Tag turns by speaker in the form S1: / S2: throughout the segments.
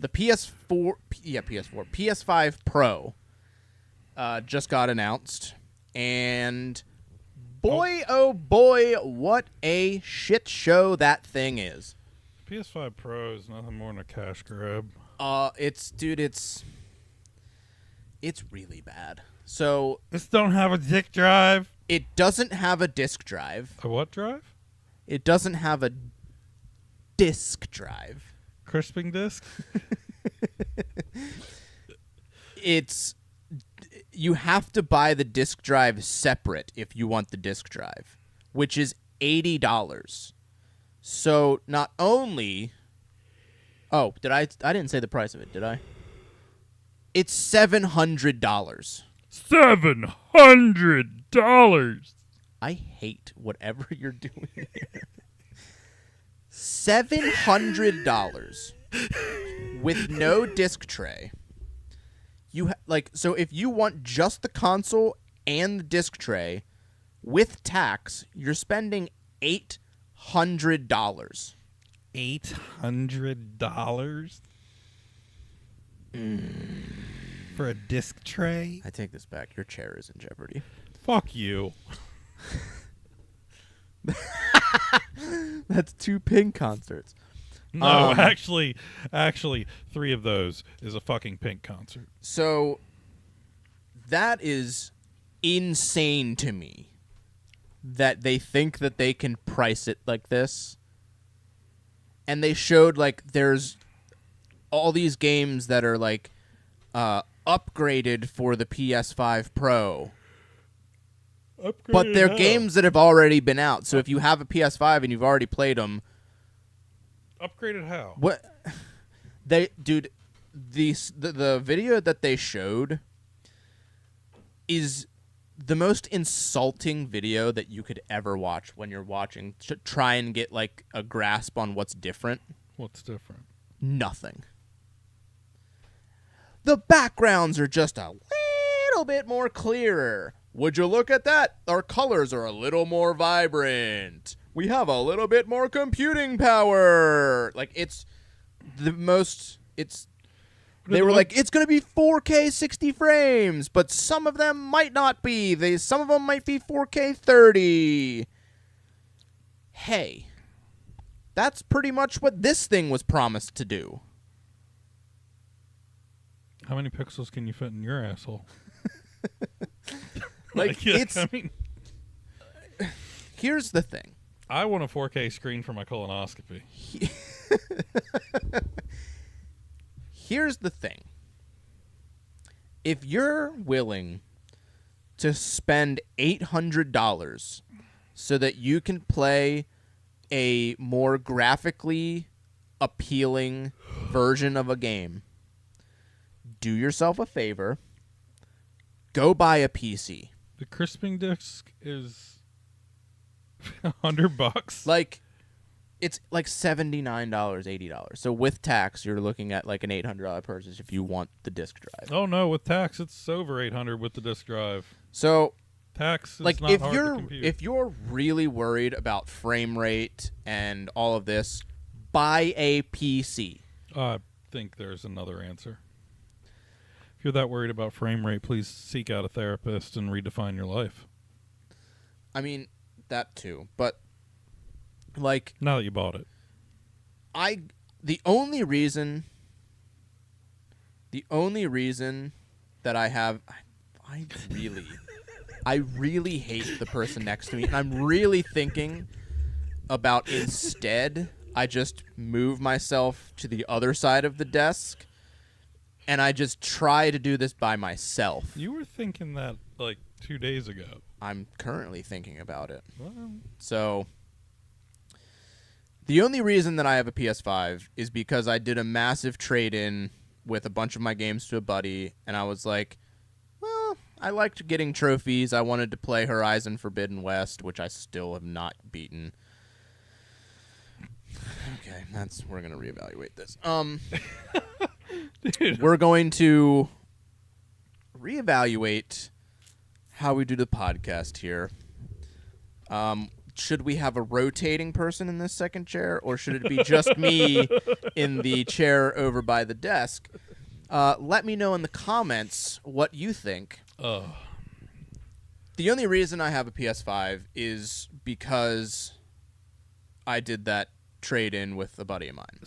S1: the PS5 Pro just got announced, and boy, oh boy, what a shit show that thing is.
S2: PS5 Pro is nothing more than a cash grab.
S1: It's really bad. So
S2: This don't have a disk drive.
S1: it doesn't have a disk drive.
S2: A what drive?
S1: It doesn't have a disk drive.
S2: Crisping disk?
S1: You have to buy the disk drive separate if you want the disk drive, which is $80. So not only... Oh, I didn't say the price of it, did I? It's $700.
S2: $700.
S1: I hate whatever you're doing here. $700 with no disc tray. So if you want just the console and the disc tray with tax, you're spending $800.
S2: $800 for a disc tray?
S1: I take this back. Your chair is in jeopardy.
S2: Fuck you.
S1: That's 2 Pink concerts.
S2: No, actually, 3 of those is a fucking Pink concert.
S1: So that is insane to me that they think that they can price it like this. And they showed there's all these games that are upgraded for the PS5 Pro. But they're games that have already been out. So if you have a PS5 and you've already played them,
S2: upgraded how?
S1: What? The video that they showed is the most insulting video that you could ever watch when you're watching to try and get a grasp on what's different.
S2: What's different?
S1: Nothing. The backgrounds are just a little bit more clearer. Would you look at that? Our colors are a little more vibrant. We have a little bit more computing power. It's the most... They were it's going to be 4K 60 frames, but some of them might not be. Some of them might be 4K 30. Hey, that's pretty much what this thing was promised to do.
S2: How many pixels can you fit in your asshole?
S1: Here's the thing.
S2: I want a 4K screen for my colonoscopy.
S1: Here's the thing. If you're willing to spend $800 so that you can play a more graphically appealing version of a game, do yourself a favor. Go buy a PC.
S2: The crisping disc is $100.
S1: It's $79, $80. So with tax, you're looking at an $800 purchase if you want the disc drive.
S2: Oh no, with tax it's over $800 with the disc drive.
S1: So
S2: tax is not hard to compute.
S1: If you're really worried about frame rate and all of this, buy a PC.
S2: I think there's another answer. If you're that worried about frame rate, please seek out a therapist and redefine your life.
S1: I mean, that too, but
S2: now that you bought it,
S1: the only reason that I really hate the person next to me, and I'm really thinking about instead I just move myself to the other side of the desk and I just try to do this by myself.
S2: You were thinking that 2 days ago.
S1: I'm currently thinking about it.
S2: Well,
S1: So the only reason that I have a PS5 is because I did a massive trade-in with a bunch of my games to a buddy, and I was like, well, I liked getting trophies. I wanted to play Horizon Forbidden West, which I still have not beaten. Okay, we're going to reevaluate this.
S2: dude.
S1: We're going to reevaluate how we do the podcast here. should we have a rotating person in this second chair, or should it be just me in the chair over by the desk? Let me know in the comments what you think. The only reason I have a PS5 is because I did that trade-in with a buddy of mine.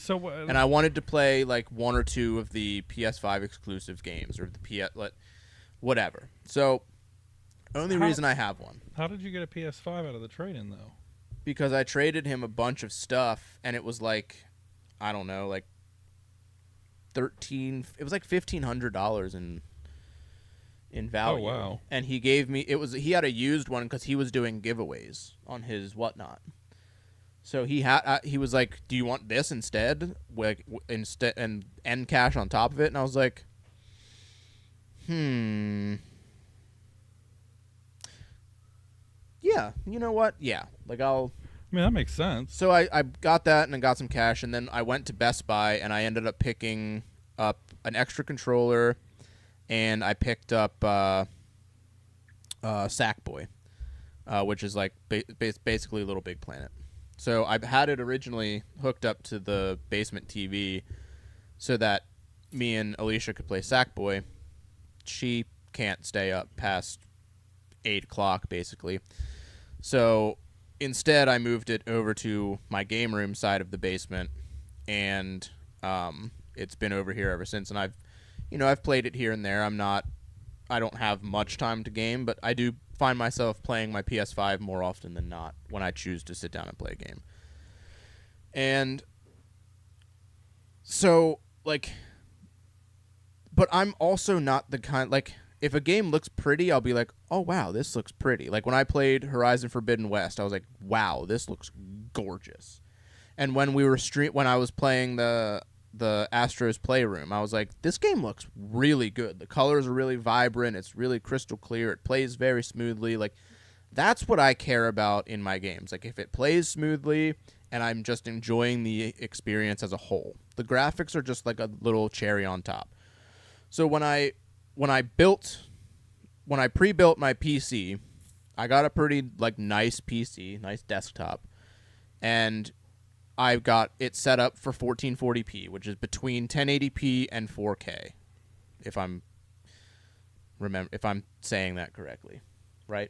S1: And I wanted to play like one or two of the PS5 exclusive games, or the whatever. So, only reason I have one.
S2: How did you get a PS5 out of the trade-in, though?
S1: Because I traded him a bunch of stuff, and it was like, I don't know, like it was like $1,500 in value.
S2: Oh, wow.
S1: And he gave me, he had a used one because he was doing giveaways on his whatnot. So he was like, do you want this instead? And end cash on top of it? And I was like, yeah, you know what? Yeah. Like I
S2: mean, that makes sense.
S1: So I got that and I got some cash, and then I went to Best Buy and I ended up picking up an extra controller, and I picked up Sackboy, which is like basically Little Big Planet. So I had it originally hooked up to the basement TV so that me and Alicia could play Sackboy. She can't stay up past 8 o'clock, basically. So instead, I moved it over to my game room side of the basement, and it's been over here ever since. And I've played it here and there. I don't have much time to game, but I do find myself playing my PS5 more often than not when I choose to sit down and play a game. And so, like, but I'm also not the kind, like, if a game looks pretty, I'll be like, oh, wow, this looks pretty. Like, when I played Horizon Forbidden West, I was like, wow, this looks gorgeous. And when when I was playing the Astro's Playroom, I was like, this game looks really good. The colors are really vibrant. It's really crystal clear. It plays very smoothly. Like, that's what I care about in my games. Like, if it plays smoothly and I'm just enjoying the experience as a whole. The graphics are just like a little cherry on top. So when I pre-built my PC, I got a pretty like nice PC, nice desktop, and I got it set up for 1440p, which is between 1080p and 4K, if I'm saying that correctly, right?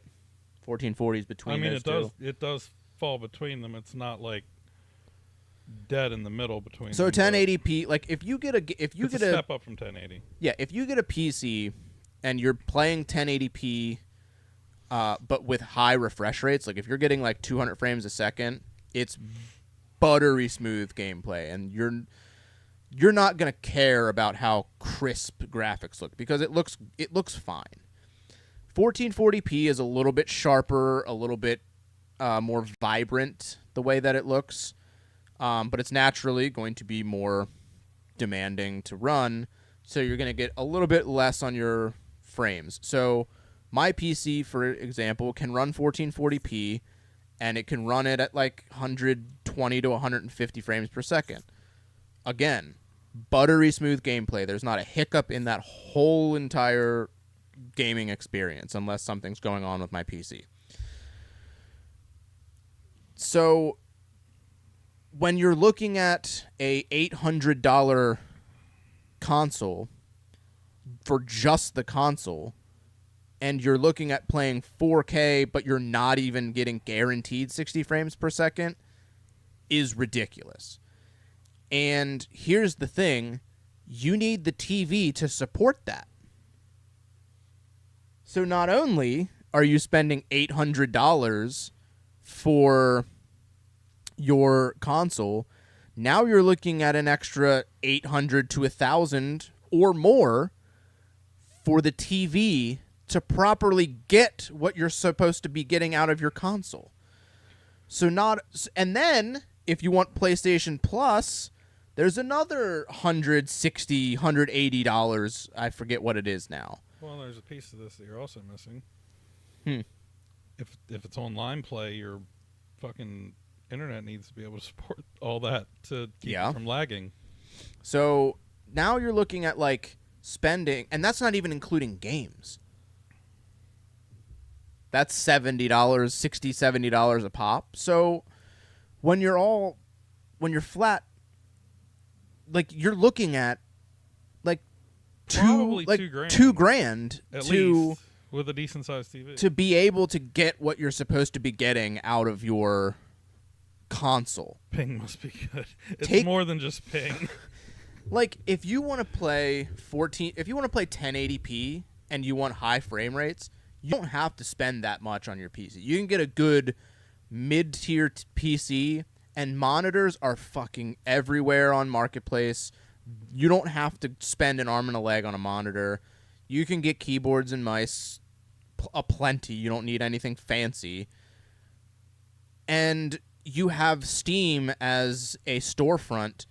S1: 1440 is between.
S2: I mean,
S1: those two.
S2: It does fall between them. It's not like dead in the middle between.
S1: So
S2: them,
S1: 1080p, like if you get a
S2: step up from 1080.
S1: Yeah, if you get a PC and you're playing 1080p, but with high refresh rates, like if you're getting like 200 frames a second, it's buttery smooth gameplay, and you're not gonna care about how crisp graphics look because it looks fine. 1440p is a little bit sharper, a little bit more vibrant the way that it looks, but it's naturally going to be more demanding to run, so you're gonna get a little bit less on your frames. So my PC, for example, can run 1440p, and it can run it at like 120 to 150 frames per second. Again, buttery smooth gameplay. There's not a hiccup in that whole entire gaming experience unless something's going on with my PC. So when you're looking at a $800 console for just the console, and you're looking at playing 4K, but you're not even getting guaranteed 60 frames per second, is ridiculous. And here's the thing, you need the TV to support that. So not only are you spending $800 for your console, now you're looking at an extra $800 to $1,000 or more for the TV to properly get what you're supposed to be getting out of your console. And then if you want PlayStation Plus, there's another $160, $180. I forget what it is now.
S2: Well, there's a piece of this that you're also missing. If it's online play, your fucking internet needs to be able to support all that to keep it from lagging.
S1: So now you're looking at like spending, and that's not even including games. That's $70, $60, $70 a pop. So when you're flat, like you're looking at like $2,000
S2: at least with a decent sized TV
S1: to be able to get what you're supposed to be getting out of your console.
S2: Ping must be good. It's more than just ping.
S1: Like if you want to play 1080p and you want high frame rates, you don't have to spend that much on your PC. You can get a good mid-tier PC, and monitors are fucking everywhere on Marketplace. You don't have to spend an arm and a leg on a monitor. You can get keyboards and mice aplenty. You don't need anything fancy. And you have Steam as a storefront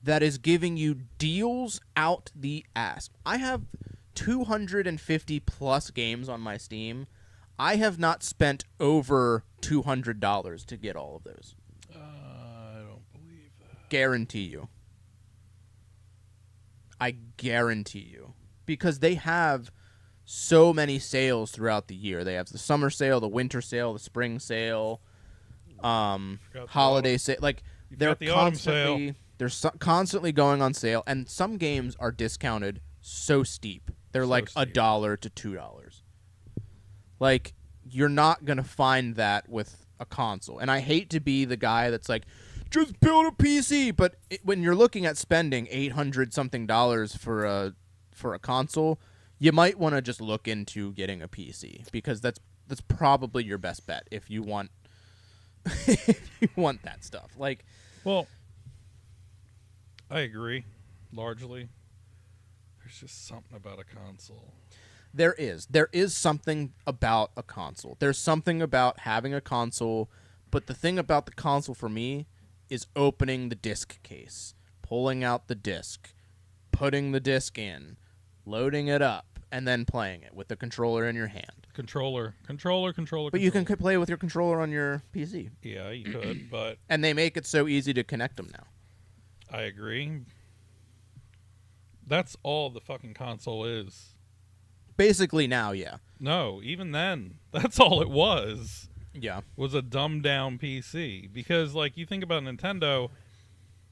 S1: that is giving you deals out the ass. I have 250 plus games on my Steam. I have not spent over $200 to get all of those.
S2: I don't believe that.
S1: Guarantee you. I guarantee you. Because they have so many sales throughout the year. They have the summer sale, the winter sale, the spring sale, holiday sale. Like they're constantly going on sale, and some games are discounted so steep. They're like $1 to $2. Like you're not gonna find that with a console. And I hate to be the guy that's like, just build a PC. But when you're looking at spending $800 something for a console, you might want to just look into getting a PC, because that's probably your best bet if you want that stuff. Like,
S2: well, I agree largely. There's just something about a console.
S1: There is something about a console. There's something about having a console, but the thing about the console for me is opening the disc case, pulling out the disc, putting the disc in, loading it up, and then playing it with the controller in your hand.
S2: Controller.
S1: But you can play with your controller on your PC.
S2: Yeah, you could, but...
S1: And they make it so easy to connect them now.
S2: I agree. That's all the fucking console is.
S1: Basically now, yeah.
S2: No, even then, that's all it was.
S1: Yeah.
S2: Was a dumbed down PC. Because, like, you think about Nintendo,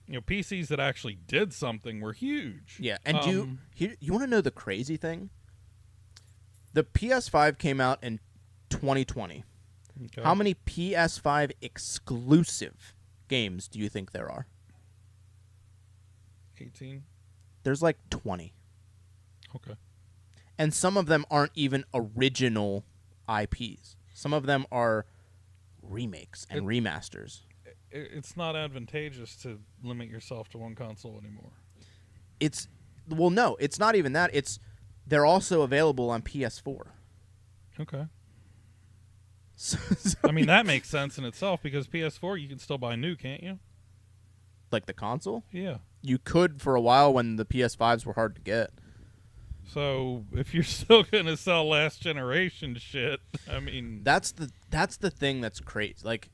S2: you know, PCs that actually did something were huge.
S1: Yeah, and you want to know the crazy thing? The PS5 came out in 2020. Okay. How many PS5 exclusive games do you think there are?
S2: 18.
S1: There's like 20.
S2: Okay.
S1: And some of them aren't even original IPs. Some of them are remakes and remasters.
S2: It's not advantageous to limit yourself to one console anymore.
S1: No, it's not even that. They're also available on PS4.
S2: Okay.
S1: So
S2: I mean, that makes sense in itself, because PS4 you can still buy new, can't you?
S1: Like the console?
S2: Yeah.
S1: You could for a while when the PS5s were hard to get.
S2: So if you're still gonna sell last generation shit, I mean,
S1: that's the thing that's crazy. Like,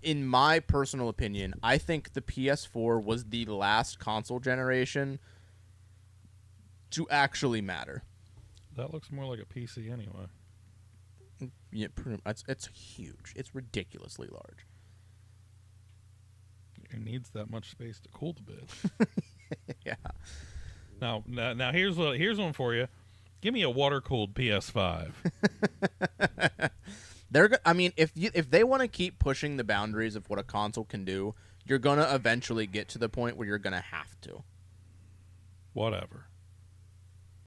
S1: in my personal opinion, I think the PS4 was the last console generation to actually matter.
S2: That looks more like a PC anyway.
S1: Yeah, it's huge. It's ridiculously large.
S2: It needs that much space to cool the bit.
S1: Yeah.
S2: Now here's one for you. Give me a water-cooled PS5.
S1: I mean, if they want to keep pushing the boundaries of what a console can do, you're gonna eventually get to the point where you're gonna have to.
S2: Whatever.